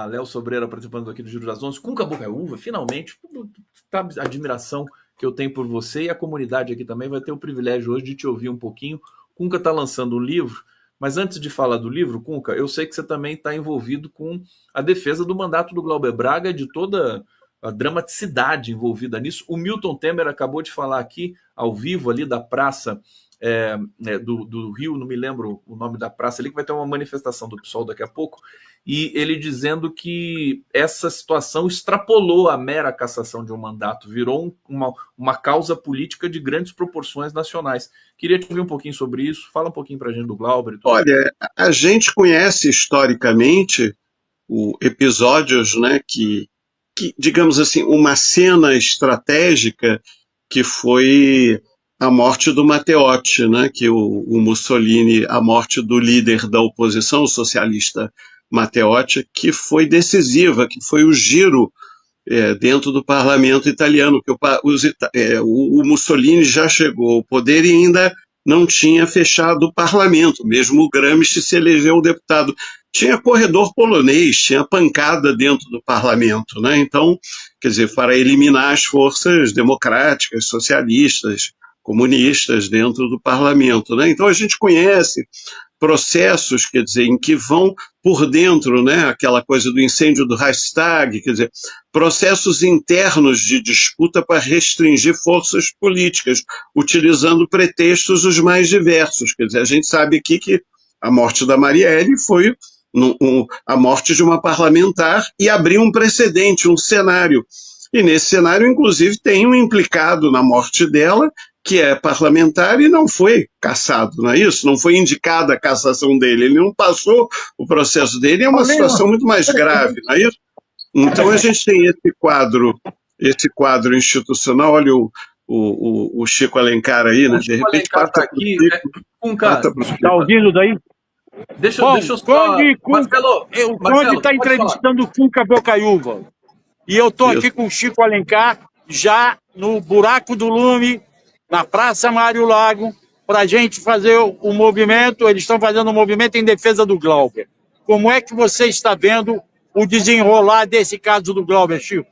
a Léo Sobreira participando aqui do Giro das 11. Cunca Bocaiúva, finalmente, tá a admiração que eu tenho por você, e a comunidade aqui também vai ter o privilégio hoje de te ouvir um pouquinho. Cunca está lançando um livro, mas antes de falar do livro, Cunca, eu sei que você também está envolvido com a defesa do mandato do Glauber Braga e de toda a dramaticidade envolvida nisso. O Milton Temer acabou de falar aqui, ao vivo, ali da praça do Rio, não me lembro o nome da praça ali, que vai ter uma manifestação do PSOL daqui a pouco, e ele dizendo que essa situação extrapolou a mera cassação de um mandato, virou uma causa política de grandes proporções nacionais. Queria te ouvir um pouquinho sobre isso, fala um pouquinho para a gente do Glauber. Olha, a gente conhece historicamente episódios, né, que, digamos assim, uma cena estratégica que foi a morte do Matteotti, né, que o Mussolini, a morte do líder da oposição socialista Matteotti, que foi decisiva, que foi o giro dentro do parlamento italiano, que o Mussolini já chegou ao poder e ainda não tinha fechado o parlamento, mesmo o Gramsci se elegeu deputado. Tinha corredor polonês, tinha pancada dentro do parlamento, né? Então, quer dizer, para eliminar as forças democráticas, socialistas, comunistas dentro do parlamento, né? Então a gente conhece processos, quer dizer, em que vão por dentro, né, aquela coisa do incêndio do Reichstag, quer dizer, processos internos de disputa para restringir forças políticas, utilizando pretextos os mais diversos. Quer dizer, a gente sabe aqui que a morte da Marielle foi a morte de uma parlamentar e abriu um precedente, um cenário. E nesse cenário, inclusive, tem um implicado na morte dela, que é parlamentar e não foi cassado, não é isso? Não foi indicada a cassação dele, ele não passou o processo dele, é uma situação muito mais grave, não é isso? Então a gente tem esse quadro institucional, olha o Chico Alencar aí, né? De repente passa aqui. Está ouvindo daí? Deixa eu só... Marcelo, o Conde está entrevistando o Cunca Bocaiúva. E eu estou aqui com o Chico Alencar, já no Buraco do Lume, na Praça Mário Lago, para a gente fazer o movimento. Eles estão fazendo um movimento em defesa do Glauber. Como é que você está vendo o desenrolar desse caso do Glauber, Chico?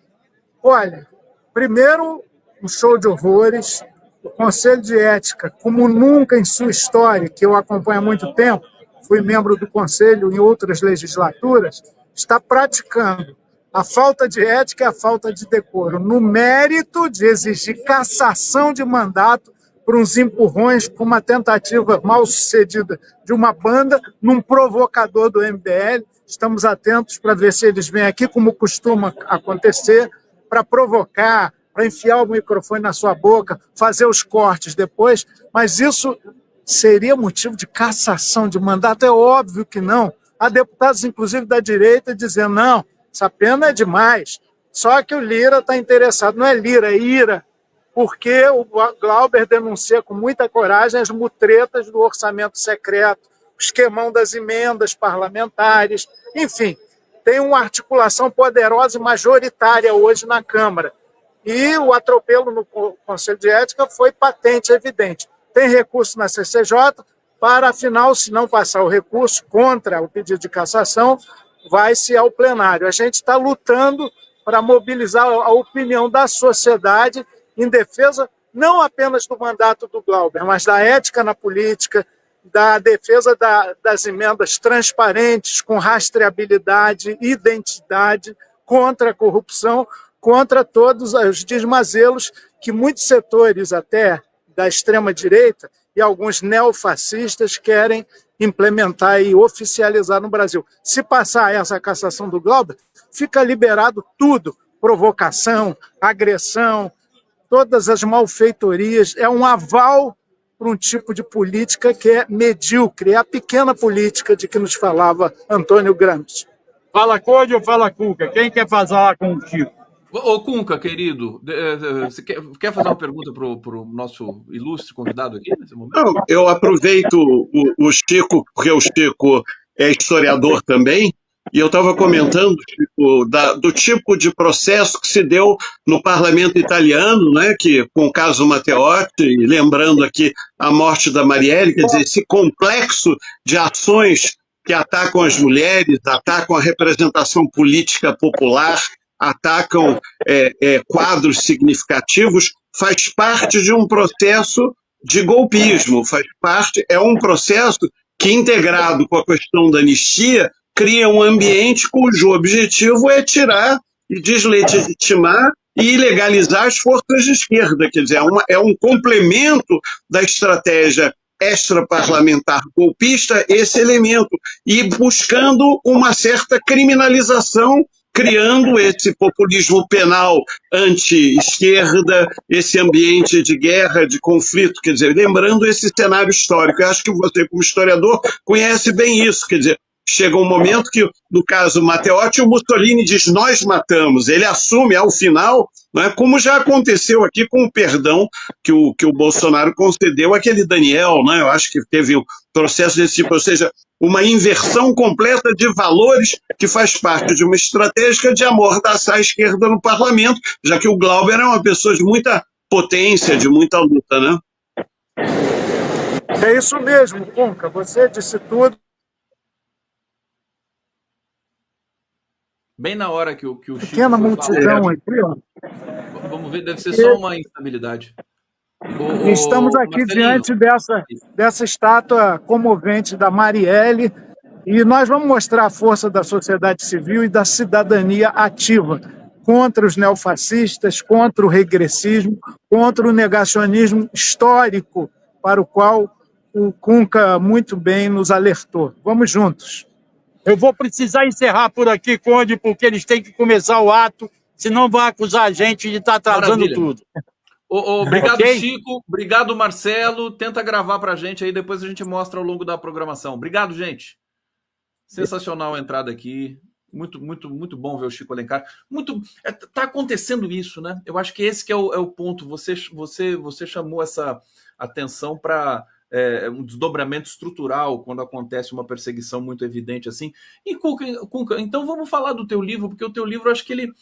Olha, primeiro, um show de horrores. O Conselho de Ética, como nunca em sua história, que eu acompanho há muito tempo, fui membro do Conselho em outras legislaturas, está praticando a falta de ética e a falta de decoro, no mérito de exigir cassação de mandato por uns empurrões com uma tentativa mal sucedida de uma banda num provocador do MBL. Estamos atentos para ver se eles vêm aqui, como costuma acontecer, para provocar, para enfiar o microfone na sua boca, fazer os cortes depois, mas isso seria motivo de cassação de mandato? É óbvio que não. Há deputados, inclusive da direita, dizendo, não, essa pena é demais. Só que o Lira está interessado, não é Lira, é Ira, porque o Glauber denuncia com muita coragem as mutretas do orçamento secreto, o esquemão das emendas parlamentares, enfim, tem uma articulação poderosa e majoritária hoje na Câmara. E o atropelo no Conselho de Ética foi patente, evidente. Tem recurso na CCJ para, afinal, se não passar o recurso contra o pedido de cassação, vai-se ao plenário. A gente está lutando para mobilizar a opinião da sociedade em defesa não apenas do mandato do Glauber, mas da ética na política, da defesa das emendas transparentes, com rastreabilidade, identidade, contra a corrupção, contra todos os desmazelos que muitos setores até da extrema-direita e alguns neofascistas querem implementar e oficializar no Brasil. Se passar essa cassação do Glauber, fica liberado tudo, provocação, agressão, todas as malfeitorias, é um aval para um tipo de política que é medíocre, é a pequena política de que nos falava Antônio Gramsci. Fala Conde ou fala Cunca? Quem quer falar com o Chico? Ô Cunca, querido, você quer fazer uma pergunta para o nosso ilustre convidado aqui nesse momento? Não, eu aproveito o Chico, porque o Chico é historiador também, e eu estava comentando, Chico, do tipo de processo que se deu no parlamento italiano, né, que, com o caso Matteotti, lembrando aqui a morte da Marielle, quer dizer, esse complexo de ações que atacam as mulheres, atacam a representação política popular, atacam quadros significativos, faz parte de um processo de golpismo, é um processo que, integrado com a questão da anistia, cria um ambiente cujo objetivo é tirar e deslegitimar e ilegalizar as forças de esquerda. Quer dizer, é um complemento da estratégia extraparlamentar golpista, esse elemento, e buscando uma certa criminalização, criando esse populismo penal anti-esquerda, esse ambiente de guerra, de conflito, quer dizer, lembrando esse cenário histórico. Eu acho que você, como historiador, conhece bem isso, quer dizer, chega um momento que, no caso Matteotti, o Mussolini diz, nós matamos, ele assume ao final, né, como já aconteceu aqui com o perdão que o Bolsonaro concedeu àquele Daniel, né, eu acho que teve um processo desse tipo, ou seja, uma inversão completa de valores que faz parte de uma estratégia de amordaçar a esquerda no parlamento, já que o Glauber é uma pessoa de muita potência, de muita luta, né? É isso mesmo, Cunca, você disse tudo. Bem na hora que o Chico pequena multidão aqui, ó. Vamos ver, deve ser só uma instabilidade. Estamos aqui diante dessa estátua comovente da Marielle e nós vamos mostrar a força da sociedade civil e da cidadania ativa contra os neofascistas, contra o regressismo, contra o negacionismo histórico para o qual o Cunca muito bem nos alertou. Vamos juntos. Eu vou precisar encerrar por aqui, Conde, porque eles têm que começar o ato, senão vão acusar a gente de estar atrasando tudo. Obrigado, okay? Chico. Obrigado, Marcelo. Tenta gravar para a gente aí, depois a gente mostra ao longo da programação. Obrigado, gente. Sensacional a entrada aqui. Muito, muito, muito bom ver o Chico Alencar. Tá acontecendo isso, né? Eu acho que esse que é o ponto. Você chamou essa atenção para um desdobramento estrutural quando acontece uma perseguição muito evidente assim. E, Cunca, então vamos falar do teu livro, porque o teu livro, acho que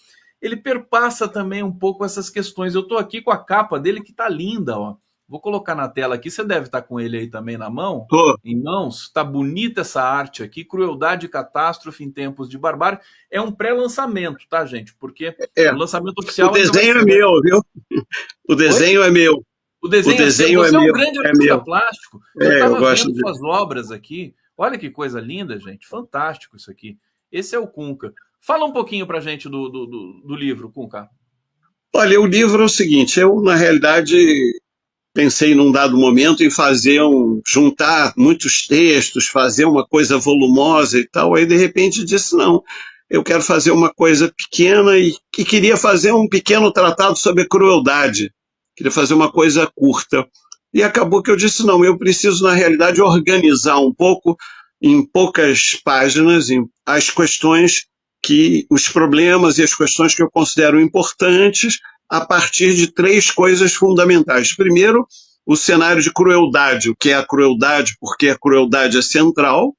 ele perpassa também um pouco essas questões. Eu estou aqui com a capa dele, que está linda, ó. Vou colocar na tela aqui, você deve estar com ele aí também na mão, em mãos. Está bonita essa arte aqui, Crueldade e Catástrofe em Tempos de Barbárie. É um pré-lançamento, tá, gente? Porque o lançamento oficial... O desenho é meu, viu? O desenho é meu. O desenho é você é um meu. grande artista plástico. Eu estava vendo de... suas obras aqui. Olha que coisa linda, gente. Fantástico isso aqui. Esse é o Cunca. Fala um pouquinho para a gente do livro, Cunca. Olha, o livro é o seguinte, eu, na realidade, pensei num dado momento em juntar muitos textos, fazer uma coisa volumosa e tal, aí de repente disse, não, eu quero fazer uma coisa pequena e queria fazer um pequeno tratado sobre crueldade, queria fazer uma coisa curta. E acabou que eu disse, não, eu preciso, na realidade, organizar um pouco, em poucas páginas, as questões os problemas e as questões que eu considero importantes a partir de 3 coisas fundamentais. Primeiro, o cenário de crueldade, o que é a crueldade, porque a crueldade é central.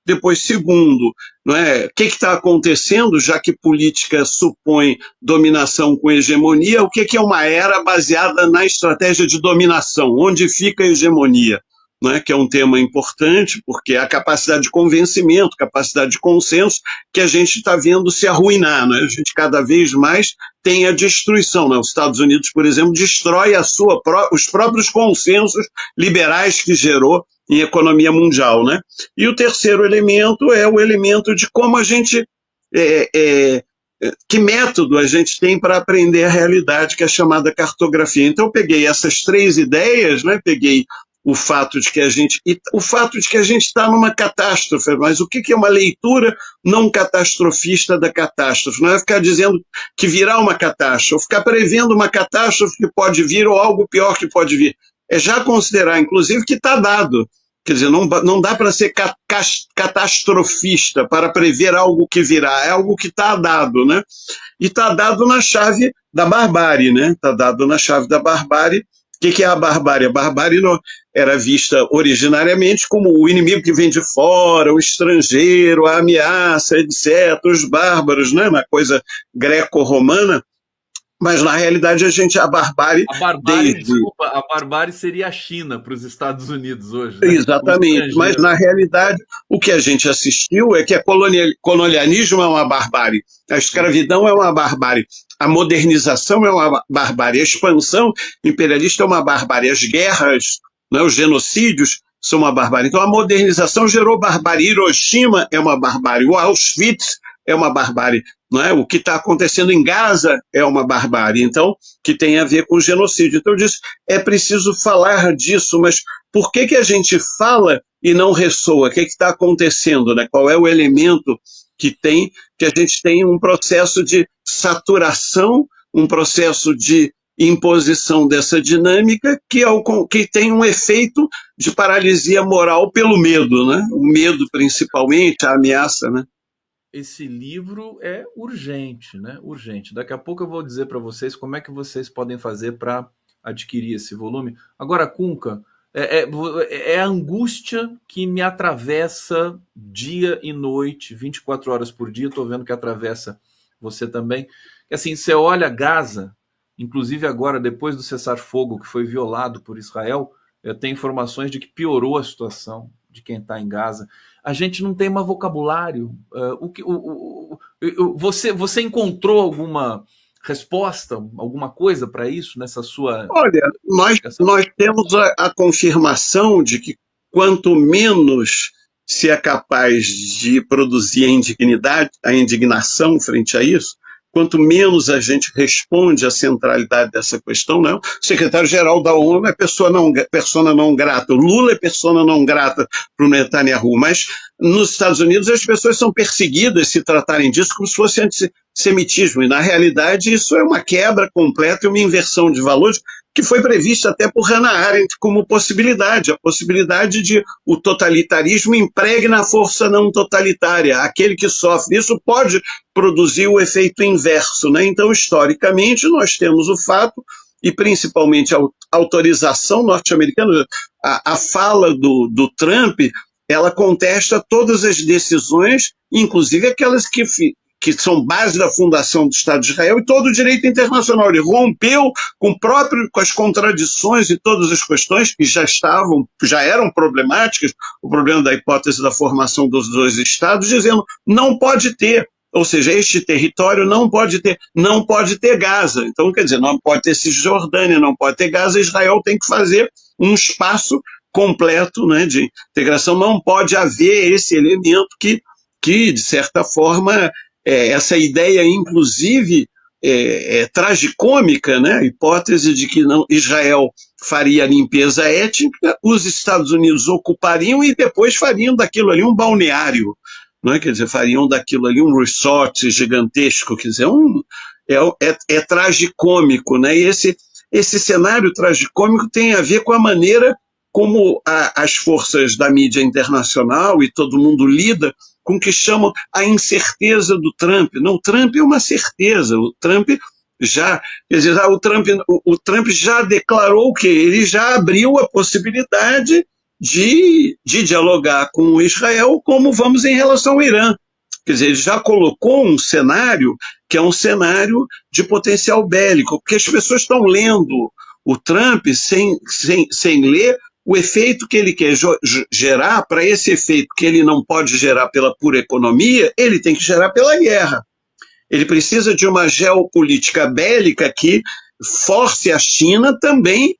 Depois, segundo, o que está acontecendo, já que política supõe dominação com hegemonia, o que é uma era baseada na estratégia de dominação, onde fica a hegemonia? Que é um tema importante, porque é a capacidade de convencimento, capacidade de consenso, que a gente está vendo se arruinar. A gente cada vez mais tem a destruição. Os Estados Unidos, por exemplo, destrói os próprios consensos liberais que gerou em economia mundial. E o terceiro elemento é o elemento de como a gente... que método a gente tem para aprender a realidade, que é a chamada cartografia. Então eu peguei essas 3 ideias, peguei o fato de que a gente está numa catástrofe, mas o que é uma leitura não catastrofista da catástrofe? Não é ficar dizendo que virá uma catástrofe, ou ficar prevendo uma catástrofe que pode vir ou algo pior que pode vir. É já considerar, inclusive, que está dado. Quer dizer, não dá para ser catastrofista para prever algo que virá, é algo que está dado, E está dado na chave da barbárie, Está dado na chave da barbárie. O que é a barbárie? A barbárie era vista originariamente como o inimigo que vem de fora, o estrangeiro, a ameaça, etc., os bárbaros, na coisa greco-romana. Mas, na realidade, a barbárie, desculpa, a barbárie seria a China para os Estados Unidos hoje, né? Exatamente, mas, na realidade, o que a gente assistiu é que o colonialismo é uma barbárie, a escravidão é uma barbárie, a modernização é uma barbárie, a expansão imperialista é uma barbárie, as guerras, né, os genocídios são uma barbárie. Então, a modernização gerou barbárie. Hiroshima é uma barbárie, o Auschwitz é uma barbárie. Não é? O que está acontecendo em Gaza é uma barbárie, então, que tem a ver com o genocídio. Então, eu disse, é preciso falar disso, mas por que a gente fala e não ressoa? O que está acontecendo? Né? Qual é o elemento que a gente tem um processo de saturação, um processo de imposição dessa dinâmica que tem um efeito de paralisia moral pelo medo, né? O medo, principalmente, a ameaça, né? Esse livro é urgente, né? Urgente. Daqui a pouco eu vou dizer para vocês como é que vocês podem fazer para adquirir esse volume. Agora, Cunca, é a angústia que me atravessa dia e noite, 24 horas por dia. Estou vendo que atravessa você também. Assim, você olha Gaza, inclusive agora, depois do cessar-fogo que foi violado por Israel, tem informações de que piorou a situação de quem está em Gaza. A gente não tem mais vocabulário. Você encontrou alguma resposta, alguma coisa para isso nessa sua... Olha, nós temos a confirmação de que quanto menos se é capaz de produzir a indignação frente a isso, quanto menos a gente responde à centralidade dessa questão, não. O secretário-geral da ONU é persona não grata, o Lula é persona não grata para o Netanyahu, mas nos Estados Unidos as pessoas são perseguidas se tratarem disso como se fosse antissemitismo, e na realidade isso é uma quebra completa e uma inversão de valores que foi prevista até por Hannah Arendt como possibilidade, a possibilidade de o totalitarismo impregna a força não totalitária, aquele que sofre isso pode produzir o efeito inverso, né? Então, historicamente, nós temos o fato, e principalmente a autorização norte-americana, a fala do Trump, ela contesta todas as decisões, inclusive aquelas que são base da fundação do Estado de Israel e todo o direito internacional. Ele rompeu com as contradições e todas as questões que já eram problemáticas, o problema da hipótese da formação dos dois Estados, dizendo não pode ter, ou seja, este território não pode ter Gaza. Então, quer dizer, não pode ter Cisjordânia, não pode ter Gaza, Israel tem que fazer um espaço completo, né, de integração. Não pode haver esse elemento que de certa forma, essa ideia, inclusive, é tragicômica, né? A hipótese de que Israel faria a limpeza étnica, os Estados Unidos ocupariam e depois fariam daquilo ali um balneário, não é? Quer dizer, fariam daquilo ali um resort gigantesco, quer dizer, é tragicômico, né? E esse cenário tragicômico tem a ver com a maneira como as forças da mídia internacional e todo mundo lida com o que chamam a incerteza do Trump. Não, o Trump é uma certeza, o Trump já declarou que ele já abriu a possibilidade de dialogar com Israel como vamos em relação ao Irã. Quer dizer, ele já colocou um cenário que é um cenário de potencial bélico, porque as pessoas estão lendo o Trump sem ler o efeito que ele quer gerar. Para esse efeito que ele não pode gerar pela pura economia, ele tem que gerar pela guerra. Ele precisa de uma geopolítica bélica que force a China também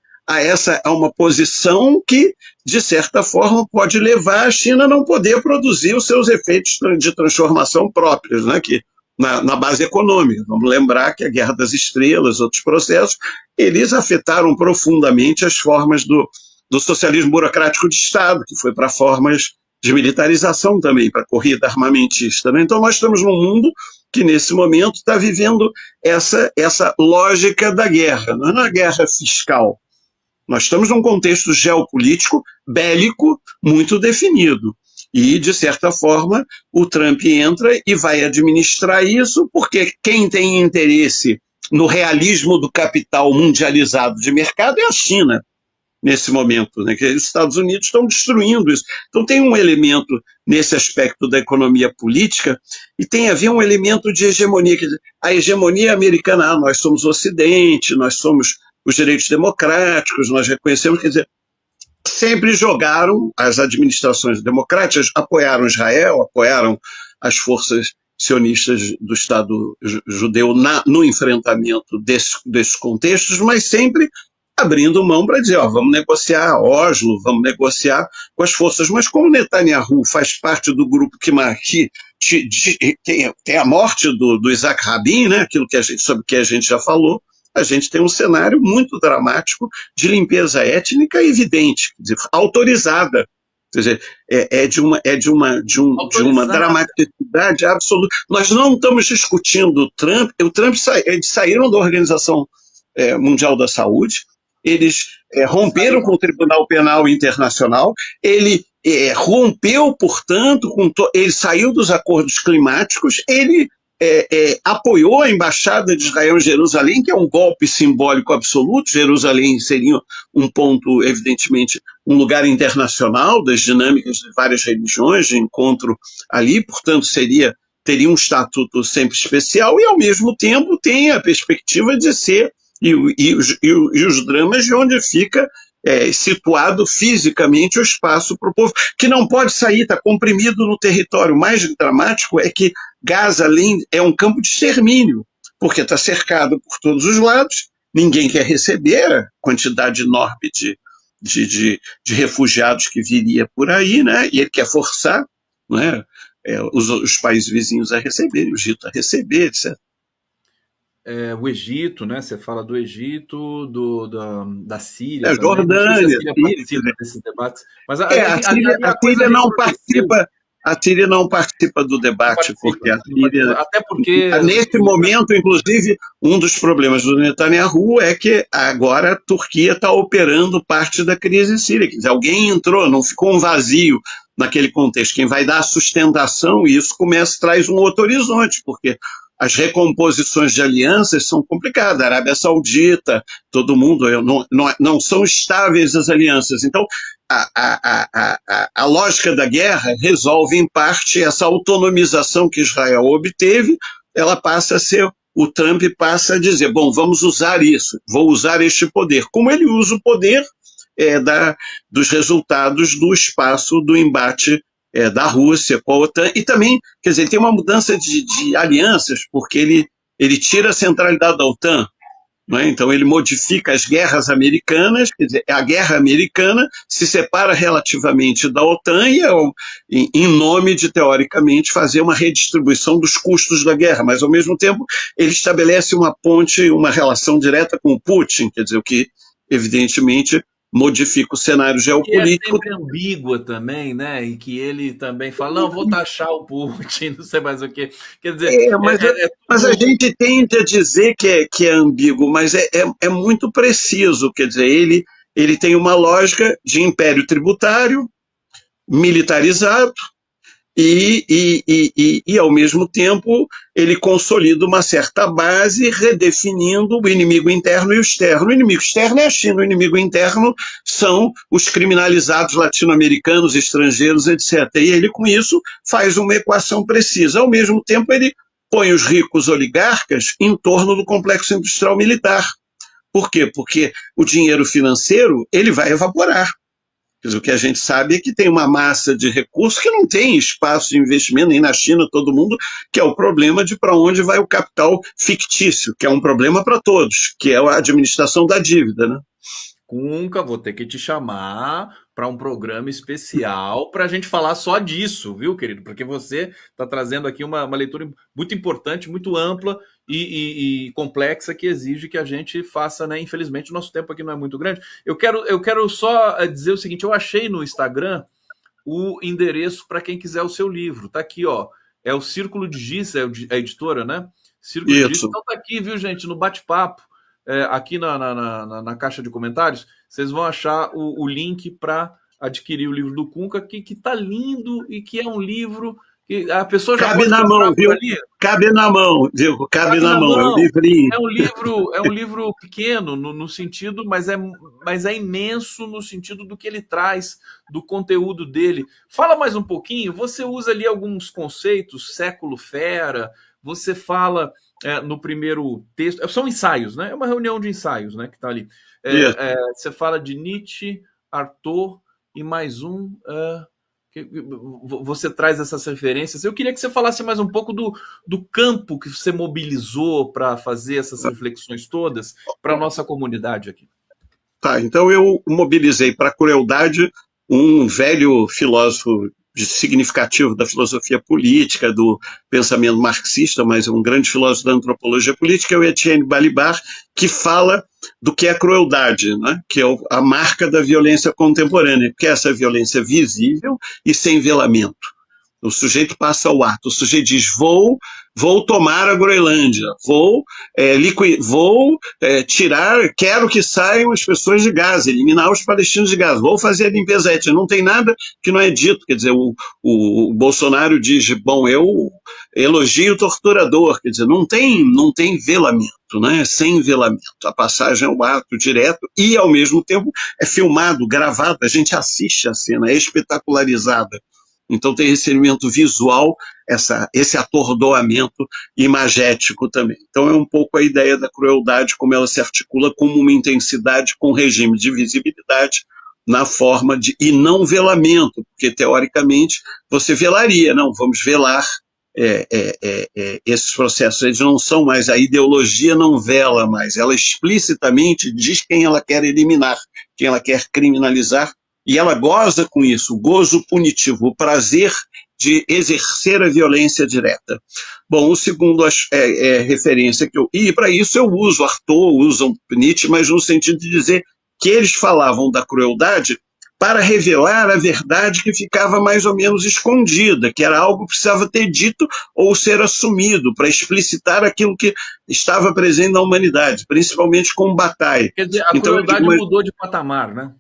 a uma posição que, de certa forma, pode levar a China a não poder produzir os seus efeitos de transformação próprios, né, que, na base econômica. Vamos lembrar que a Guerra das Estrelas, outros processos, eles afetaram profundamente as formas do socialismo burocrático de Estado, que foi para formas de militarização também, para a corrida armamentista, né? Então nós estamos num mundo que nesse momento está vivendo essa lógica da guerra, não é uma guerra fiscal. Nós estamos num contexto geopolítico bélico muito definido. E, de certa forma, o Trump entra e vai administrar isso, porque quem tem interesse no realismo do capital mundializado de mercado é a China. nesse momento, né? Que os Estados Unidos estão destruindo isso. Então tem um elemento nesse aspecto da economia política e tem a ver um elemento de hegemonia. Quer dizer, a hegemonia americana, nós somos o Ocidente, nós somos os direitos democráticos, nós reconhecemos, quer dizer, sempre jogaram, as administrações democráticas apoiaram Israel, apoiaram as forças sionistas do Estado judeu no enfrentamento desses contextos, mas sempre abrindo mão para dizer, vamos negociar Oslo, vamos negociar com as forças. Mas como Netanyahu faz parte do grupo que tem a morte do Isaac Rabin, né, aquilo sobre o que a gente já falou, a gente tem um cenário muito dramático de limpeza étnica evidente, quer dizer, autorizada. Quer dizer, de uma dramaticidade absoluta. Nós não estamos discutindo o Trump. Eles saíram da Organização Mundial da Saúde, eles romperam com o Tribunal Penal Internacional, ele rompeu, portanto, ele saiu dos acordos climáticos, ele apoiou a Embaixada de Israel em Jerusalém, que é um golpe simbólico absoluto. Jerusalém seria um ponto, evidentemente, um lugar internacional das dinâmicas de várias religiões, de encontro ali, portanto, teria um estatuto sempre especial e, ao mesmo tempo, tem a perspectiva de ser, e os dramas de onde fica situado fisicamente o espaço para o povo, que não pode sair, está comprimido no território. O mais dramático é que Gaza é um campo de extermínio, porque está cercado por todos os lados, ninguém quer receber a quantidade enorme de refugiados que viria por aí, né? E ele quer forçar, né, os países vizinhos a receber, o Egito a receber, etc. O Egito, né? Você fala do Egito, da Síria, Jordânia, participa desses debates. Mas a Síria não participa. A Síria não participa do debate, porque a Síria, até porque nesse momento, inclusive, um dos problemas do Netanyahu é que agora a Turquia está operando parte da crise síria. Quer dizer, alguém entrou, não ficou um vazio naquele contexto. Quem vai dar a sustentação, e isso traz um outro horizonte, porque as recomposições de alianças são complicadas. A Arábia Saudita, todo mundo, não são estáveis as alianças. Então, a lógica da guerra resolve, em parte, essa autonomização que Israel obteve, ela passa a ser, o Trump passa a dizer, bom, vamos usar isso, vou usar este poder. Como ele usa o poder dos resultados do espaço do embate da Rússia com a OTAN, e também, quer dizer, tem uma mudança de alianças, porque ele tira a centralidade da OTAN, não é? Então ele modifica as guerras americanas, quer dizer, a guerra americana se separa relativamente da OTAN em nome de, teoricamente, fazer uma redistribuição dos custos da guerra, mas ao mesmo tempo ele estabelece uma ponte, uma relação direta com o Putin, quer dizer, o que evidentemente modifica o cenário geopolítico. Que é sempre ambígua também, né? E que ele também fala, não, vou taxar o Putin, não sei mais o quê. Quer dizer, mas a gente tende a dizer que é ambíguo, mas é muito preciso. Quer dizer, ele tem uma lógica de império tributário, militarizado, e, ao mesmo tempo, ele consolida uma certa base, redefinindo o inimigo interno e o externo. O inimigo externo é a China, o inimigo interno são os criminalizados latino-americanos, estrangeiros, etc. E ele, com isso, faz uma equação precisa. Ao mesmo tempo, ele põe os ricos oligarcas em torno do complexo industrial militar. Por quê? Porque o dinheiro financeiro ele vai evaporar. O que a gente sabe é que tem uma massa de recursos que não tem espaço de investimento, nem na China, todo mundo, que é o problema de para onde vai o capital fictício, que é um problema para todos, que é a administração da dívida, né? Cunca, vou ter que te chamar para um programa especial para a gente falar só disso, viu, querido? Porque você está trazendo aqui uma leitura muito importante, muito ampla e complexa, que exige que a gente faça, né? Infelizmente, o nosso tempo aqui não é muito grande. Eu quero só dizer o seguinte, eu achei no Instagram o endereço para quem quiser o seu livro. Tá aqui, ó. É o Círculo de Giz, é a editora, né? Círculo de Giz. Então tá aqui, viu, gente, no bate-papo. Aqui na caixa de comentários, vocês vão achar o link para adquirir o livro do Cunca, que tá lindo e que é um livro E a pessoa já Cabe pode na comprar mão, por viu? ali. Cabe na mão, Diego, cabe na Na mão, é um mão. livrinho. É um livro pequeno no sentido, mas é imenso no sentido do que ele traz, do conteúdo dele. Fala mais um pouquinho. Você usa ali alguns conceitos, século fera. Você fala no primeiro texto, são ensaios, né? É uma reunião de ensaios, né? Que está ali. Você fala de Nietzsche, Arthur e mais um. Você traz essas referências. Eu queria que você falasse mais um pouco do campo que você mobilizou para fazer essas reflexões todas para a nossa comunidade aqui. Tá, então eu mobilizei para a crueldade um velho filósofo significativo da filosofia política, do pensamento marxista, mas um grande filósofo da antropologia política, é o Etienne Balibar, que fala do que é crueldade, né? Que é a marca da violência contemporânea, que é essa violência visível e sem velamento. O sujeito passa ao ato, o sujeito diz, vou tomar a Groenlândia, vou tirar, quero que saiam as pessoas de Gaza, eliminar os palestinos de Gaza, vou fazer a limpeza étnica. Não tem nada que não é dito, quer dizer, o Bolsonaro diz, bom, eu elogio o torturador, quer dizer, não tem velamento, né? Sem velamento, a passagem é o ato direto e ao mesmo tempo é filmado, gravado, a gente assiste a cena, é espetacularizada. Então tem esse elemento visual, esse atordoamento imagético também. Então é um pouco a ideia da crueldade, como ela se articula como uma intensidade com regime de visibilidade na forma de, e não velamento, porque teoricamente você velaria, não, vamos velar esses processos, eles não são mais, a ideologia não vela mais, ela explicitamente diz quem ela quer eliminar, quem ela quer criminalizar, e ela goza com isso, o gozo punitivo, o prazer de exercer a violência direta. Bom, o segundo referência que e para isso eu uso Arthur, uso Nietzsche, mas no sentido de dizer que eles falavam da crueldade para revelar a verdade que ficava mais ou menos escondida, que era algo que precisava ter dito ou ser assumido, para explicitar aquilo que estava presente na humanidade, principalmente com Bataille. Quer dizer, a crueldade mudou de patamar, né?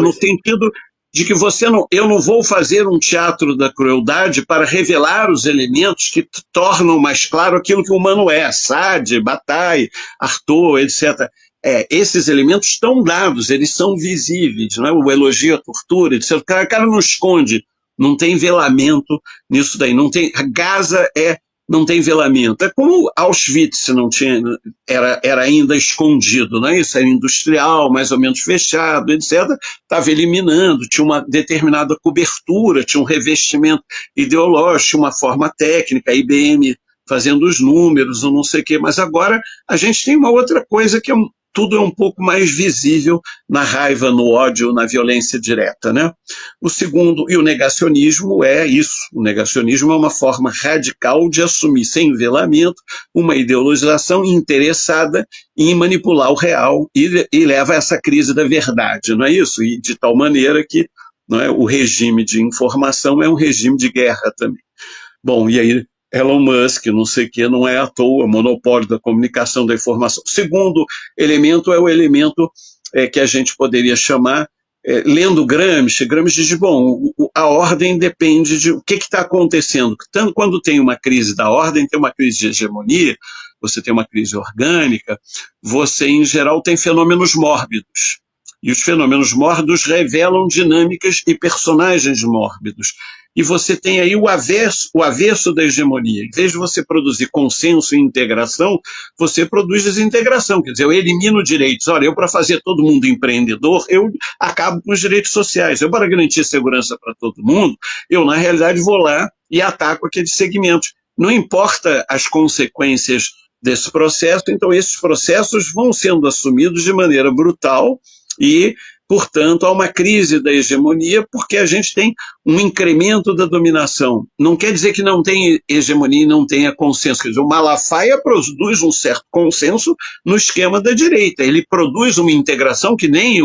No sentido de que eu não vou fazer um teatro da crueldade para revelar os elementos que tornam mais claro aquilo que o humano é, Sade, Bataille, Arthur, etc. Esses elementos estão dados, eles são visíveis, não é? O elogio à tortura, etc. O cara não esconde, não tem velamento nisso daí, não tem, Gaza não tem velamento. É como Auschwitz não tinha, era ainda escondido, né? Isso era industrial, mais ou menos fechado, etc. Estava eliminando, tinha uma determinada cobertura, tinha um revestimento ideológico, tinha uma forma técnica, a IBM fazendo os números, ou não sei o quê. Mas agora a gente tem uma outra coisa que tudo é um pouco mais visível na raiva, no ódio, na violência direta, né? O segundo, e o negacionismo é isso. O negacionismo é uma forma radical de assumir sem velamento uma ideologização interessada em manipular o real e leva a essa crise da verdade, não é isso? E de tal maneira que, não é, o regime de informação é um regime de guerra também. Bom, e aí Elon Musk, não sei o que, não é à toa, monopólio da comunicação, da informação. O segundo elemento é o elemento que a gente poderia chamar, lendo Gramsci diz, bom, a ordem depende de o que está acontecendo. Tanto quando tem uma crise da ordem, tem uma crise de hegemonia, você tem uma crise orgânica, você, em geral, tem fenômenos mórbidos. E os fenômenos mórbidos revelam dinâmicas e personagens mórbidos. E você tem aí o avesso da hegemonia. Em vez de você produzir consenso e integração, você produz desintegração. Quer dizer, eu elimino direitos. Olha, eu para fazer todo mundo empreendedor, eu acabo com os direitos sociais. Eu para garantir segurança para todo mundo, eu na realidade vou lá e ataco aqueles segmentos. Não importa as consequências desse processo, então esses processos vão sendo assumidos de maneira brutal e, portanto, há uma crise da hegemonia porque a gente tem um incremento da dominação. Não quer dizer que não tem hegemonia e não tenha consenso. Quer dizer, o Malafaia produz um certo consenso no esquema da direita. Ele produz uma integração que nem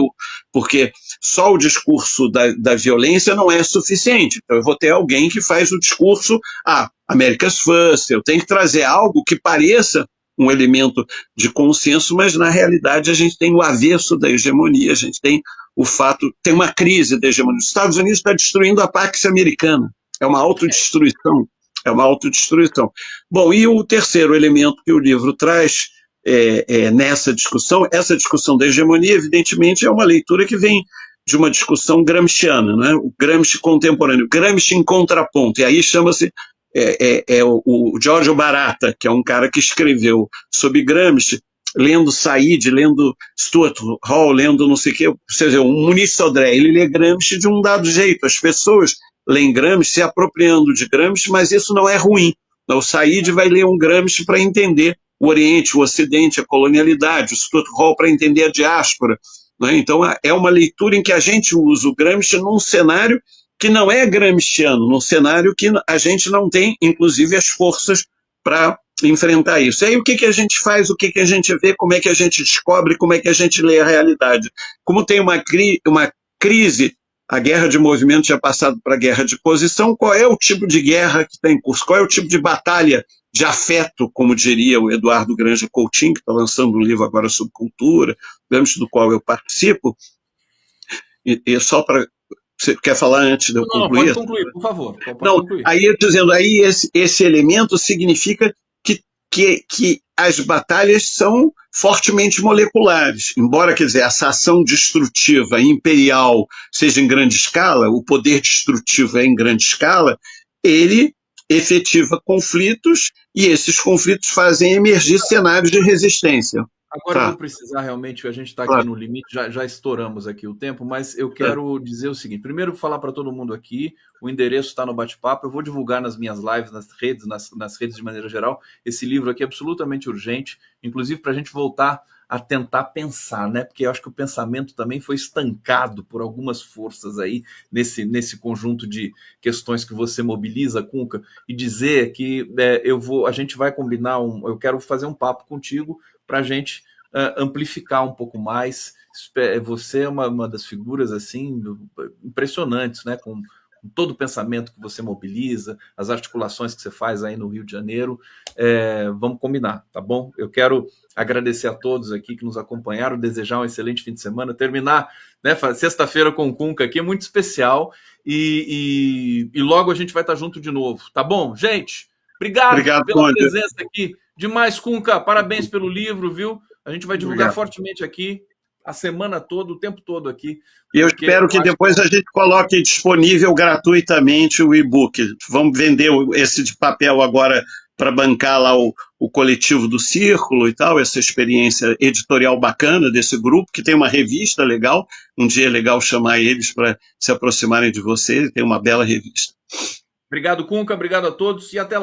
porque só o discurso da violência não é suficiente. Então eu vou ter alguém que faz o discurso, America's First, eu tenho que trazer algo que pareça um elemento de consenso, mas na realidade a gente tem o avesso da hegemonia, a gente tem o fato, tem uma crise da hegemonia. Os Estados Unidos está destruindo a Pax Americana. É uma autodestruição. É uma autodestruição. Bom, e o terceiro elemento que o livro traz nessa discussão, essa discussão da hegemonia, evidentemente, é uma leitura que vem de uma discussão gramsciana, né? O Gramsci contemporâneo, Gramsci em contraponto, e aí chama-se o Giorgio Baratta, que é um cara que escreveu sobre Gramsci, lendo Said, lendo Stuart Hall, lendo não sei o quê, ou seja, um Muniz Sodré, ele lê Gramsci de um dado jeito, as pessoas leem Gramsci se apropriando de Gramsci, mas isso não é ruim. O Said vai ler um Gramsci para entender o Oriente, o Ocidente, a colonialidade, o Stuart Hall para entender a diáspora, né? Então é uma leitura em que a gente usa o Gramsci num cenário que não é gramsciano, num cenário que a gente não tem, inclusive, as forças para enfrentar isso. E aí o que a gente faz, o que a gente vê, como é que a gente descobre, como é que a gente lê a realidade. Como tem uma crise, a guerra de movimento tinha passado para a guerra de posição, qual é o tipo de guerra que está em curso? Qual é o tipo de batalha de afeto, como diria o Eduardo Granja Coutinho, que está lançando um livro agora sobre cultura, do qual eu participo, e só para... Você quer falar antes de eu concluir? Pode concluir, por favor. Não, concluir. aí eu dizendo, aí esse elemento significa que as batalhas são fortemente moleculares. Embora, quer dizer, essa ação destrutiva imperial seja em grande escala, o poder destrutivo é em grande escala, ele efetiva conflitos e esses conflitos fazem emergir cenários de resistência. Agora eu vou precisar realmente, a gente está aqui no limite, já estouramos aqui o tempo, mas eu quero dizer o seguinte, primeiro falar para todo mundo aqui, o endereço está no bate-papo, eu vou divulgar nas minhas lives, nas redes de maneira geral, esse livro aqui é absolutamente urgente, inclusive para a gente voltar a tentar pensar, né? Porque eu acho que o pensamento também foi estancado por algumas forças aí, nesse conjunto de questões que você mobiliza, Cunca, e dizer que a gente vai combinar, eu quero fazer um papo contigo, para a gente amplificar um pouco mais. Você é uma das figuras assim impressionantes, né? Com todo o pensamento que você mobiliza, as articulações que você faz aí no Rio de Janeiro. Vamos combinar, tá bom? Eu quero agradecer a todos aqui que nos acompanharam, desejar um excelente fim de semana, terminar, né, sexta-feira com o Cunca aqui, é muito especial, e logo a gente vai estar junto de novo, tá bom? Gente, obrigado pela presença aqui. Demais, Cunca, parabéns pelo livro, viu? A gente vai divulgar fortemente aqui, a semana toda, o tempo todo aqui. E eu espero que depois a gente coloque disponível gratuitamente o e-book. Vamos vender esse de papel agora para bancar lá o coletivo do Círculo e tal, essa experiência editorial bacana desse grupo, que tem uma revista legal, um dia é legal chamar eles para se aproximarem de você, tem uma bela revista. Obrigado, Cunca, obrigado a todos e até lá.